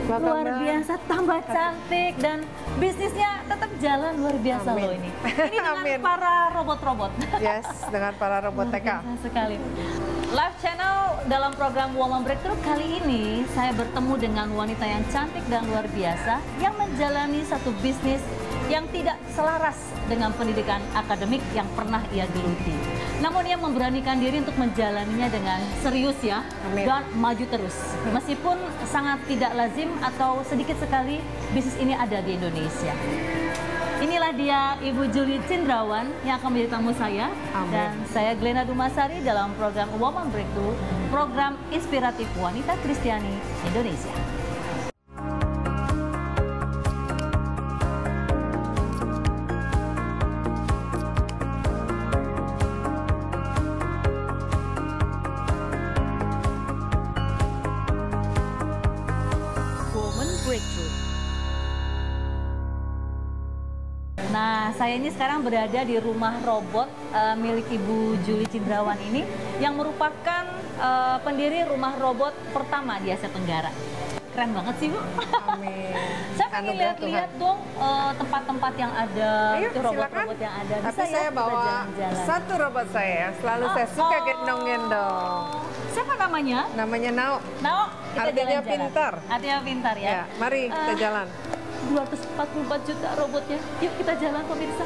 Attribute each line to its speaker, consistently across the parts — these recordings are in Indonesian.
Speaker 1: luar biasa, tambah cantik dan bisnisnya tetap jalan luar biasa loh ini. Ini dengan para robot-robot.
Speaker 2: Yes, dengan para robot TK.
Speaker 1: Luar biasa sekali. Live Channel dalam program Woman Breakthrough kali ini saya bertemu dengan wanita yang cantik dan luar biasa yang menjalani satu bisnis yang tidak selaras dengan pendidikan akademik yang pernah ia geluti. Namun ia memberanikan diri untuk menjalaninya dengan serius ya. Amin. Dan maju terus. Meskipun sangat tidak lazim atau sedikit sekali bisnis ini ada di Indonesia. Inilah dia Ibu Julie Cindrawan yang akan menjadi tamu saya. Amin. Dan saya Glena Dumasari dalam program Woman Breakthrough, program inspiratif wanita Kristiani Indonesia. Nah, saya ini sekarang berada di rumah robot milik Ibu Julie Cindrawan ini yang merupakan pendiri rumah robot pertama di Asia Tenggara. Keren banget sih, Bu.
Speaker 2: Amin.
Speaker 1: Saya pengen lihat-lihat dong tempat-tempat yang ada, robot-robot yang ada.
Speaker 2: Tapi saya bawa satu robot saya, selalu saya suka gendong-gendong.
Speaker 1: Siapa namanya?
Speaker 2: Namanya Nao.
Speaker 1: Nao,
Speaker 2: artinya pintar.
Speaker 1: Artinya pintar ya.
Speaker 2: Ya, mari kita jalan.
Speaker 1: 244 juta robotnya. Yuk kita jalan pemirsa.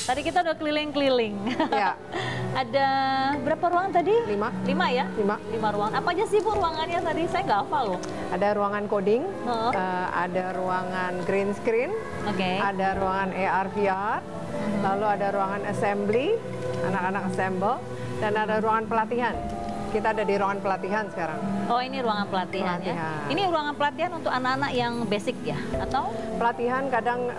Speaker 1: Tadi kita udah keliling-keliling. Ya. Ada berapa ruangan tadi? 5 ya? 5 ruangan. Apa aja sih Bu ruangannya tadi? Saya nggak hafal loh.
Speaker 2: Ada ruangan coding, ada ruangan green screen, ada ruangan AR VR, lalu ada ruangan assembly, anak-anak assemble, dan ada ruangan pelatihan. Kita ada di ruangan pelatihan sekarang.
Speaker 1: Oh, ini ruangan pelatihan ya? Ini ruangan pelatihan untuk anak-anak yang basic ya? Atau?
Speaker 2: Pelatihan kadang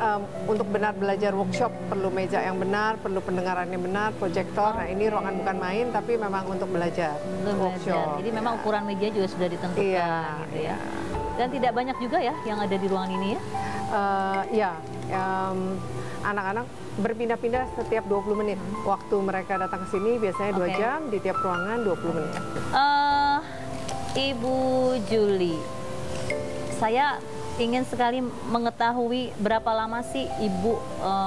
Speaker 2: untuk benar belajar workshop perlu meja yang benar, perlu pendengaran yang benar, proyektor. Nah, ini ruangan bukan main, tapi memang untuk belajar. Workshop.
Speaker 1: Jadi memang ukuran meja juga sudah ditentukan gitu ya? Dan tidak banyak juga ya yang ada di ruangan ini ya? Anak-anak berpindah-pindah setiap 20 menit. Waktu mereka datang ke sini biasanya 2 jam, di tiap ruangan 20 menit. Ibu Julie, saya ingin sekali mengetahui berapa lama sih Ibu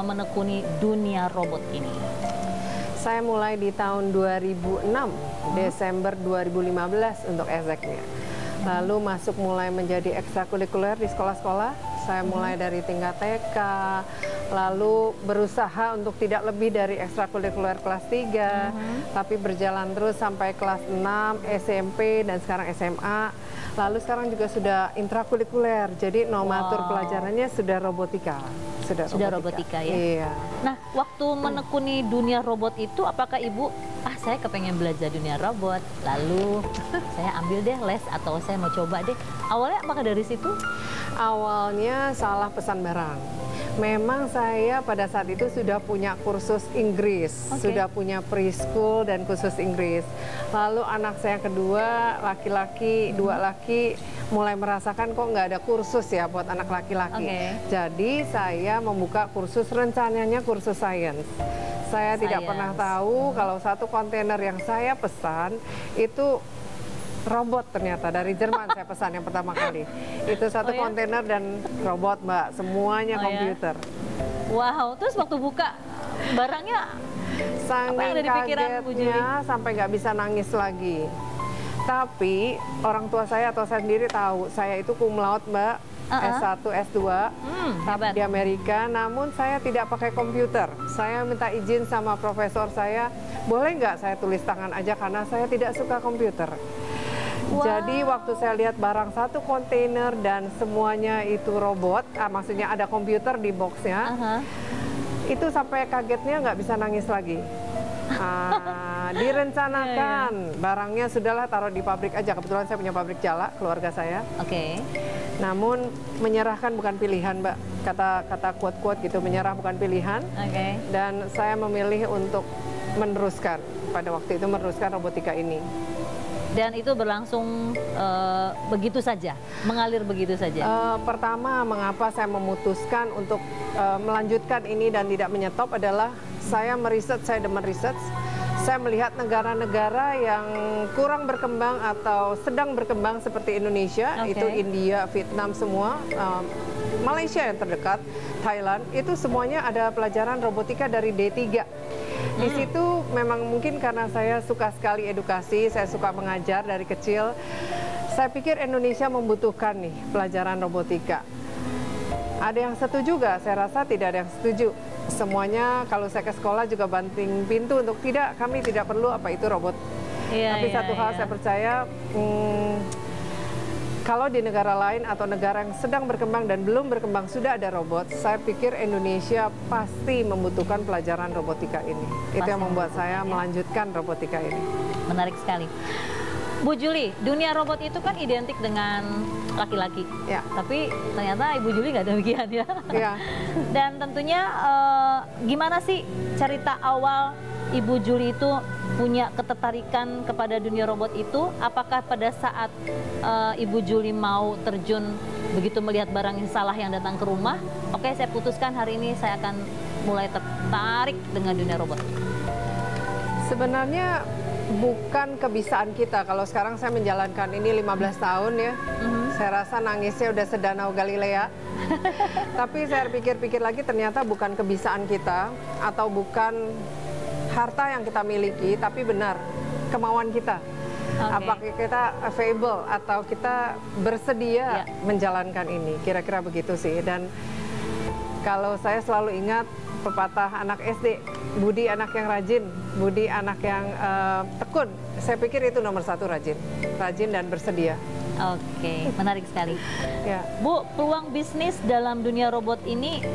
Speaker 1: menekuni dunia robot ini?
Speaker 2: Saya mulai di tahun 2006, Desember 2015 untuk exactnya. Lalu masuk mulai menjadi ekstrakurikuler di sekolah-sekolah. Saya mulai dari tingkat TK, lalu berusaha untuk tidak lebih dari ekstrakurikuler kelas 3, tapi berjalan terus sampai kelas 6, SMP, dan sekarang SMA. Lalu sekarang juga sudah intrakurikuler, jadi nomatur pelajarannya sudah robotika. Sudah robotika
Speaker 1: ya? Iya. Nah, waktu menekuni dunia robot itu, apakah Ibu, saya kepengen belajar dunia robot, lalu saya ambil deh les atau saya mau coba deh. Awalnya apakah dari situ?
Speaker 2: Awalnya salah pesan barang. Memang saya pada saat itu sudah punya kursus Inggris, sudah punya preschool dan kursus Inggris. Lalu anak saya kedua, laki-laki, 2 laki, mulai merasakan kok nggak ada kursus ya buat anak laki-laki. Jadi saya membuka kursus, rencananya kursus sains. Saya tidak pernah tahu kalau satu kontainer yang saya pesan itu robot, ternyata dari Jerman. Saya pesan yang pertama kali. Itu satu kontainer dan robot, Mbak. Semuanya komputer.
Speaker 1: Wow, terus waktu buka barangnya
Speaker 2: saking kagetnya sampai nggak bisa nangis lagi. Tapi orang tua saya atau saya sendiri tahu, saya itu cum laude, Mbak. S1, S2 di Amerika, namun saya tidak pakai komputer. Saya minta izin sama profesor saya, boleh nggak saya tulis tangan aja karena saya tidak suka komputer. Jadi waktu saya lihat barang satu kontainer dan semuanya itu robot, maksudnya ada komputer di boxnya, itu sampai kagetnya nggak bisa nangis lagi. Direncanakan barangnya sudahlah taruh di pabrik aja. Kebetulan saya punya pabrik jala, keluarga saya. Namun menyerahkan bukan pilihan, Mbak. Kata quote-quote gitu, menyerah bukan pilihan.
Speaker 1: Oke.
Speaker 2: Dan saya memilih untuk meneruskan, pada waktu itu meneruskan robotika ini.
Speaker 1: Dan itu berlangsung begitu saja, mengalir begitu saja?
Speaker 2: Pertama, mengapa saya memutuskan untuk melanjutkan ini dan tidak menyetop adalah saya meriset, saya demen riset. Saya melihat negara-negara yang kurang berkembang atau sedang berkembang seperti Indonesia, itu India, Vietnam semua, Malaysia yang terdekat, Thailand, itu semuanya ada pelajaran robotika dari D3. Di situ memang mungkin karena saya suka sekali edukasi, saya suka mengajar dari kecil, saya pikir Indonesia membutuhkan nih pelajaran robotika. Ada yang setuju juga? Saya rasa tidak ada yang setuju. Semuanya kalau saya ke sekolah juga banting pintu untuk tidak, kami tidak perlu apa itu robot. Tapi satu hal saya percaya, kalau di negara lain atau negara yang sedang berkembang dan belum berkembang sudah ada robot, saya pikir Indonesia pasti membutuhkan pelajaran robotika ini. Itu yang membuat saya melanjutkan robotika ini.
Speaker 1: Menarik sekali. Bu Juli, dunia robot itu kan identik dengan laki-laki,
Speaker 2: ya.
Speaker 1: Tapi ternyata Ibu Juli nggak demikian ya.
Speaker 2: Ya.
Speaker 1: Dan tentunya gimana sih cerita awal Ibu Juli itu punya ketertarikan kepada dunia robot itu? Apakah pada saat Ibu Juli mau terjun begitu melihat barang yang salah yang datang ke rumah, oke, saya putuskan hari ini saya akan mulai tertarik dengan dunia robot?
Speaker 2: Sebenarnya bukan kebiasaan kita. Kalau sekarang saya menjalankan ini 15 tahun ya, saya rasa nangisnya udah sedanau Galilea. Tapi saya pikir-pikir lagi ternyata bukan kebiasaan kita atau bukan harta yang kita miliki, tapi benar kemauan kita. Apakah kita available atau kita bersedia menjalankan ini? Kira-kira begitu sih. Dan kalau saya selalu ingat pepatah anak SD, budi anak yang rajin, budi anak yang tekun. Saya pikir itu nomor satu, rajin dan bersedia.
Speaker 1: Oke, menarik sekali.
Speaker 2: Ya.
Speaker 1: Bu, peluang bisnis dalam dunia robot ini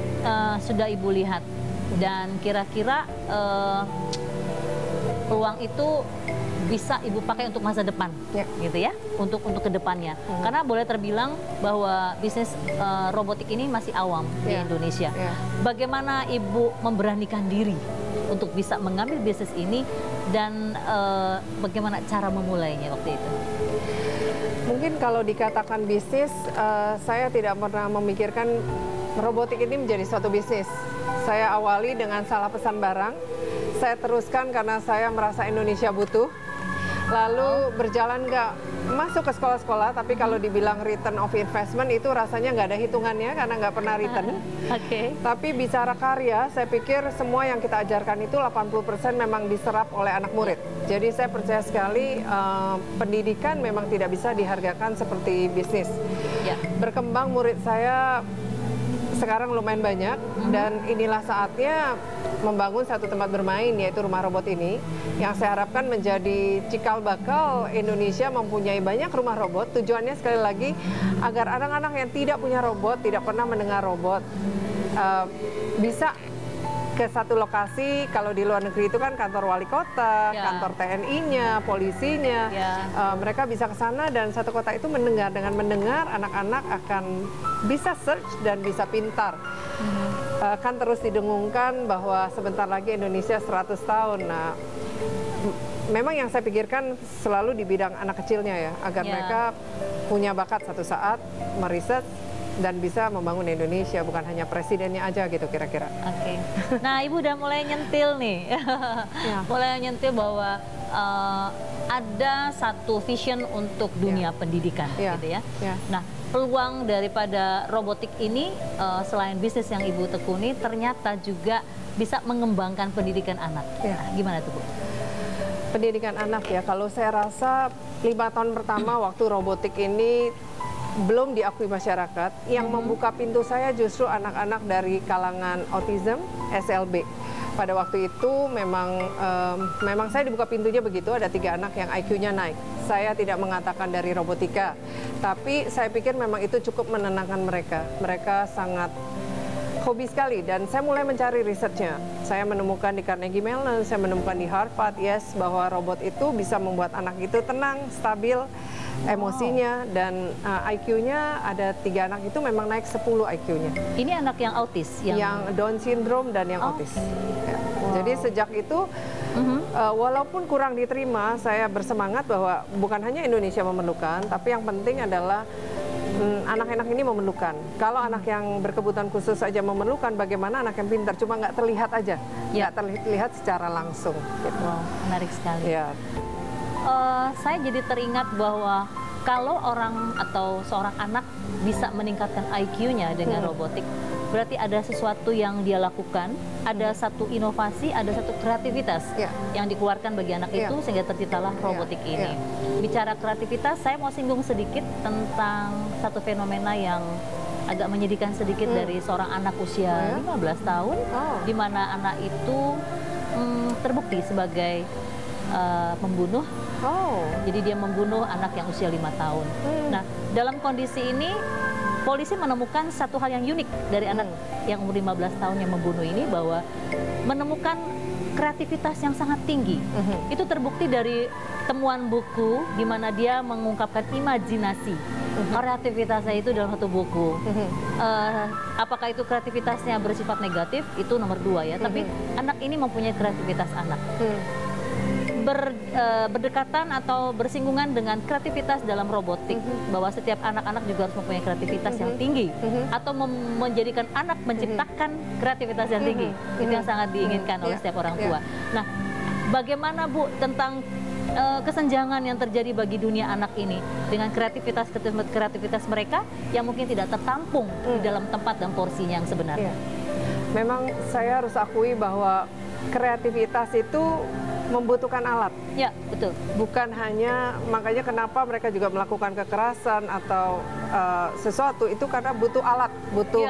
Speaker 1: sudah Ibu lihat, dan kira-kira peluang itu bisa Ibu pakai untuk masa depan, gitu ya, untuk kedepannya. Karena boleh terbilang bahwa bisnis robotik ini masih awam di Indonesia. Bagaimana Ibu memberanikan diri untuk bisa mengambil bisnis ini, dan bagaimana cara memulainya waktu itu?
Speaker 2: Mungkin kalau dikatakan bisnis, saya tidak pernah memikirkan robotik ini menjadi suatu bisnis. Saya awali dengan salah pesan barang, saya teruskan karena saya merasa Indonesia butuh. Lalu berjalan nggak masuk ke sekolah-sekolah, tapi kalau dibilang return of investment itu rasanya nggak ada hitungannya karena nggak pernah return. Tapi bicara karya, saya pikir semua yang kita ajarkan itu 80% memang diserap oleh anak murid. Jadi saya percaya sekali pendidikan memang tidak bisa dihargakan seperti bisnis. Berkembang murid saya sekarang lumayan banyak, dan inilah saatnya membangun satu tempat bermain, yaitu rumah robot ini, yang saya harapkan menjadi cikal bakal Indonesia mempunyai banyak rumah robot. Tujuannya sekali lagi agar anak-anak yang tidak punya robot, tidak pernah mendengar robot, bisa ke satu lokasi. Kalau di luar negeri itu kan kantor wali kota, kantor TNI-nya, polisinya, mereka bisa ke sana dan satu kota itu mendengar. Dengan mendengar, anak-anak akan bisa search dan bisa pintar. Kan terus didengungkan bahwa sebentar lagi Indonesia 100 tahun. Nah, memang yang saya pikirkan selalu di bidang anak kecilnya ya, agar mereka punya bakat satu saat meriset dan bisa membangun Indonesia, bukan hanya presidennya aja gitu kira-kira. Nah,
Speaker 1: Ibu udah mulai nyentil nih, mulai nyentil bahwa ada satu vision untuk dunia pendidikan, gitu ya. Nah, peluang daripada robotik ini selain bisnis yang Ibu tekuni, ternyata juga bisa mengembangkan pendidikan anak. Nah, gimana tuh, Bu?
Speaker 2: Pendidikan anak ya, kalau saya rasa 5 tahun pertama waktu robotik ini belum diakui masyarakat, yang membuka pintu saya justru anak-anak dari kalangan autism, SLB. Pada waktu itu memang saya dibuka pintunya begitu, ada 3 anak yang IQ-nya naik. Saya tidak mengatakan dari robotika, tapi saya pikir memang itu cukup menenangkan mereka. Mereka sangat hobi sekali, dan saya mulai mencari risetnya. Saya menemukan di Carnegie Mellon, saya menemukan di Harvard, bahwa robot itu bisa membuat anak itu tenang, stabil, emosinya, dan IQ-nya ada 3 anak itu memang naik 10 IQ-nya.
Speaker 1: Ini anak yang autis?
Speaker 2: Yang Down syndrome dan yang autis. Ya. Jadi sejak itu, walaupun kurang diterima, saya bersemangat bahwa bukan hanya Indonesia memerlukan, tapi yang penting adalah anak-anak ini memerlukan. Kalau anak yang berkebutuhan khusus saja memerlukan, bagaimana anak yang pintar? Cuma nggak terlihat aja, nggak terlihat secara langsung. Gitu.
Speaker 1: Wow, menarik sekali.
Speaker 2: Ya.
Speaker 1: Saya jadi teringat bahwa kalau orang atau seorang anak bisa meningkatkan IQ-nya dengan robotik, berarti ada sesuatu yang dia lakukan, ada satu inovasi, ada satu kreativitas yang dikeluarkan bagi anak itu sehingga terciptalah robotik ini. Bicara kreativitas, saya mau singgung sedikit tentang satu fenomena yang agak menyedihkan sedikit dari seorang anak usia 15 tahun, di mana anak itu terbukti sebagai pembunuh. Jadi dia membunuh anak yang usia 5 tahun. Nah, dalam kondisi ini polisi menemukan satu hal yang unik dari anak yang umur 15 tahun yang membunuh ini, bahwa menemukan kreativitas yang sangat tinggi. Itu terbukti dari temuan buku di mana dia mengungkapkan imajinasi. Kreativitasnya itu dalam satu buku. Apakah itu kreativitasnya bersifat negatif? Itu nomor 2 ya. Tapi anak ini mempunyai kreativitas anak. Berdekatan atau bersinggungan dengan kreativitas dalam robotik, bahwa setiap anak-anak juga harus mempunyai kreativitas yang tinggi, atau menjadikan anak menciptakan kreativitas yang tinggi. Itu yang sangat diinginkan oleh setiap orang tua. Nah, bagaimana Bu tentang kesenjangan yang terjadi bagi dunia anak ini dengan kreativitas mereka yang mungkin tidak tertampung di dalam tempat dan porsinya yang sebenarnya?
Speaker 2: Memang saya harus akui bahwa kreativitas itu membutuhkan alat.
Speaker 1: Ya, betul.
Speaker 2: Bukan hanya, makanya kenapa mereka juga melakukan kekerasan atau sesuatu, itu karena butuh alat, butuh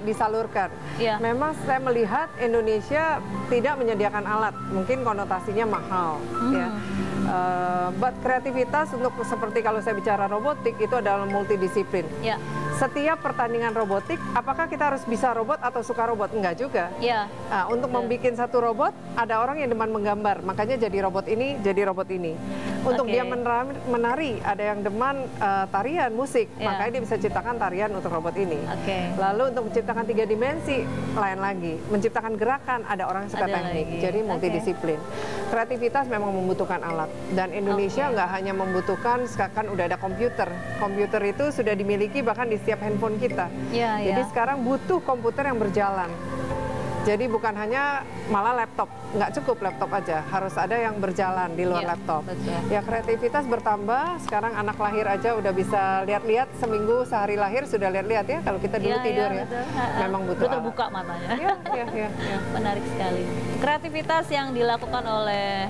Speaker 2: disalurkan. Memang saya melihat Indonesia tidak menyediakan alat, mungkin konotasinya mahal. But kreativitas untuk seperti kalau saya bicara robotik itu adalah multidisiplin. Setiap pertandingan robotik, apakah kita harus bisa robot atau suka robot? Enggak juga. Untuk membuat satu robot, ada orang yang demen menggambar, makanya jadi robot ini, jadi robot ini. Untuk dia menari, ada yang demen tarian, musik, makanya dia bisa ciptakan tarian untuk robot ini. Lalu untuk menciptakan 3 dimensi, lain lagi. Menciptakan gerakan, ada orang yang suka teknik, jadi multidisiplin. Kreativitas memang membutuhkan alat. Dan Indonesia nggak hanya membutuhkan, sekarang udah ada komputer. Komputer itu sudah dimiliki bahkan di setiap handphone kita. Jadi sekarang butuh komputer yang berjalan. Jadi bukan hanya malah laptop, nggak cukup laptop aja, harus ada yang berjalan di luar laptop. Ya, kreativitas bertambah. Sekarang anak lahir aja udah bisa lihat-lihat, seminggu sehari lahir sudah lihat-lihat ya. Kalau kita dulu tidur ya, memang butuh alat.
Speaker 1: Terbuka matanya. Menarik sekali. Kreativitas yang dilakukan oleh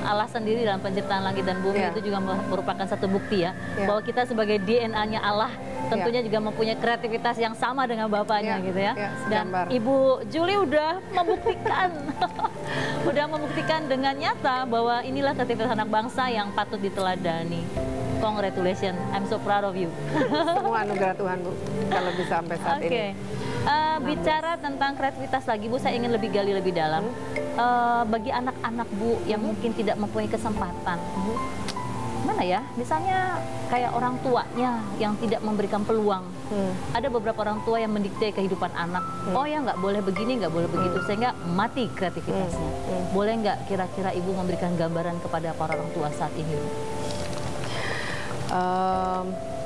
Speaker 1: Allah sendiri dalam penciptaan langit dan bumi itu juga merupakan satu bukti ya, bahwa kita sebagai DNA-nya Allah tentunya juga mempunyai kreativitas yang sama dengan bapaknya gitu ya. Dan Ibu Julie udah membuktikan, dengan nyata bahwa inilah kreativitas anak bangsa yang patut diteladani. Congratulations, I'm so proud of you.
Speaker 2: Semua anugerah Tuhan Bu, kalau bisa sampai saat ini.
Speaker 1: Bicara tentang kreativitas lagi Bu, saya ingin lebih gali lebih dalam. Bagi anak-anak Bu yang mungkin tidak mempunyai kesempatan, mana ya, misalnya kayak orang tuanya yang tidak memberikan peluang. Ada beberapa orang tua yang mendikte kehidupan anak. Oh ya, nggak boleh begini, nggak boleh begitu, sehingga mati kreativitasnya. Boleh nggak kira-kira Ibu memberikan gambaran kepada para orang tua saat ini?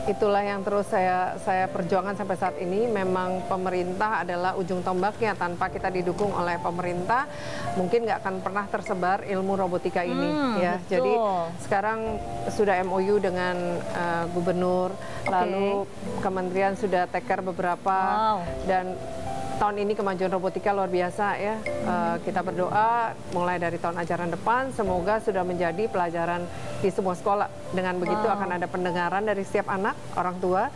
Speaker 2: Itulah yang terus saya perjuangkan sampai saat ini. Memang pemerintah adalah ujung tombaknya. Tanpa kita didukung oleh pemerintah, mungkin nggak akan pernah tersebar ilmu robotika ini. Ya, jadi sekarang sudah MOU dengan gubernur, lalu kementerian sudah take care beberapa, dan tahun ini kemajuan robotika luar biasa ya. Kita berdoa mulai dari tahun ajaran depan semoga sudah menjadi pelajaran di semua sekolah. Dengan begitu akan ada pendengaran dari setiap anak, orang tua.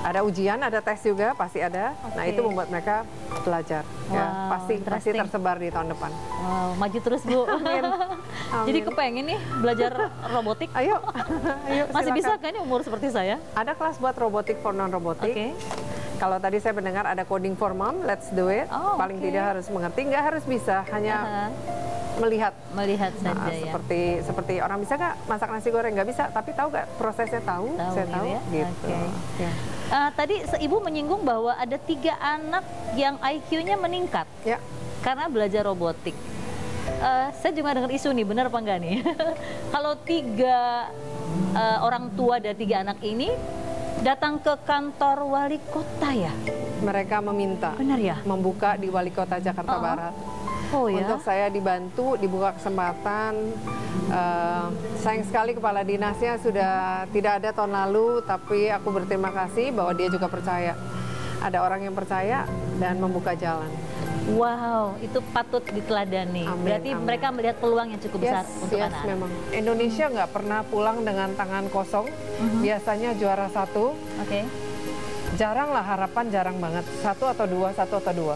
Speaker 2: Ada ujian, ada tes juga, pasti ada. Nah, itu membuat mereka belajar. Ya, pasti tersebar di tahun depan.
Speaker 1: Maju terus Bu. Amin. Jadi kepengen nih belajar robotik.
Speaker 2: Ayo,
Speaker 1: masih bisa kan umur seperti saya?
Speaker 2: Ada kelas buat robotik for non-robotik. Kalau tadi saya mendengar ada coding for mom, let's do it. Paling tidak harus mengerti, nggak harus bisa, hanya melihat.
Speaker 1: Melihat saja
Speaker 2: Nah,
Speaker 1: ya.
Speaker 2: seperti orang bisa nggak masak nasi goreng, nggak bisa, tapi tahu nggak prosesnya, tahu, saya tahu,
Speaker 1: ya?
Speaker 2: gitu.
Speaker 1: Oke.
Speaker 2: Ya.
Speaker 1: Tadi Ibu menyinggung bahwa ada 3 anak yang IQ-nya meningkat
Speaker 2: Ya.
Speaker 1: karena belajar robotik. Saya juga dengar isu nih, benar apa enggak nih? Kalau 3 orang tua dari 3 anak ini datang ke kantor wali kota ya?
Speaker 2: Mereka meminta
Speaker 1: Benar ya?
Speaker 2: membuka di Wali Kota Jakarta Barat.
Speaker 1: Oh ya?
Speaker 2: Untuk saya dibantu, dibuka kesempatan. Sayang sekali kepala dinasnya sudah tidak ada tahun lalu, tapi aku berterima kasih bahwa dia juga percaya. Ada orang yang percaya dan membuka jalan.
Speaker 1: Wow, itu patut diteladani.
Speaker 2: Amin,
Speaker 1: Berarti
Speaker 2: amin.
Speaker 1: mereka melihat peluang yang cukup besar untuk anak-anak.
Speaker 2: Memang. Indonesia nggak pernah pulang dengan tangan kosong. Biasanya juara 1.
Speaker 1: Oke.
Speaker 2: Jarang lah, harapan jarang banget. 1 atau 2, 1 atau 2.